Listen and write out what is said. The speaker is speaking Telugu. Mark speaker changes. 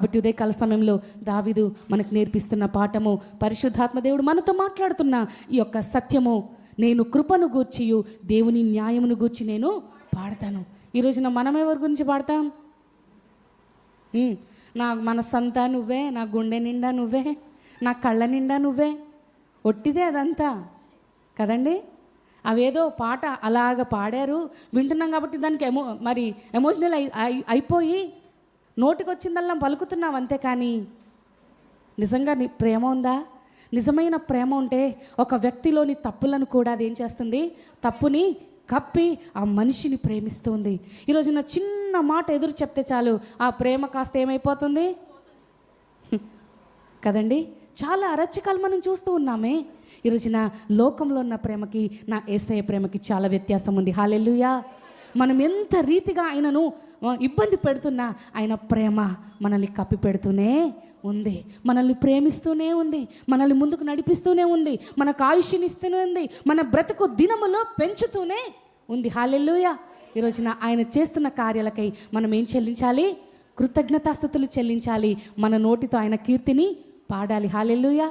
Speaker 1: కాబట్టి ఉదయకాల సమయంలో దావీదు మనకు నేర్పిస్తున్న పాఠము, పరిశుద్ధాత్మ దేవుడు మనతో మాట్లాడుతున్న ఈ యొక్క సత్యము, నేను కృపను గూర్చియు దేవుని న్యాయమును గూర్చి నేను పాడతాను. ఈ రోజున మనం ఎవరి గురించి పాడతాం? నా మనసంతా నువ్వే, నా గుండె నిండా నువ్వే, నా కళ్ళ నిండా నువ్వే. ఒట్టిదే అదంతా కదండి. అవేదో పాట అలాగ పాడారు, వింటున్నాం కాబట్టి దానికి మరి ఎమోషనల్ అయిపోయి నోటికి వచ్చిందల్లా పలుకుతున్నాం అంతే. కానీ నిజంగా నీ ప్రేమ ఉందా? నిజమైన ప్రేమ ఉంటే ఒక వ్యక్తిలోని తప్పులను కూడా అదేం చేస్తుంది? తప్పుని కప్పి ఆ మనిషిని ప్రేమిస్తుంది. ఈరోజు నా చిన్న మాట ఎదురు చెప్తే చాలు ఆ ప్రేమ కాస్త ఏమైపోతుంది కదండి. చాలా అరచకాలు మనం చూస్తూ ఉన్నామే. ఈరోజున లోకంలో ఉన్న ప్రేమకి నా యేసయ్య ప్రేమకి చాలా వ్యత్యాసం ఉంది. హల్లెలూయా. మనం ఎంత రీతిగా ఆయనను ఇబ్బంది పెడుతున్నా ఆయన ప్రేమ మనల్ని కప్పి పెడుతూనే ఉంది, మనల్ని ప్రేమిస్తూనే ఉంది, మనల్ని ముందుకు నడిపిస్తూనే ఉంది, మనకు ఆయుష్ని ఇస్తూనే ఉంది, మన బ్రతుకు దినములో పెంచుతూనే ఉంది. హల్లెలూయా. ఈరోజున ఆయన చేస్తున్న కార్యాలకై మనం ఏం చెల్లించాలి? కృతజ్ఞతాస్తుతులు చెల్లించాలి. మన నోటితో ఆయన కీర్తిని పాడాలి. హల్లెలూయా.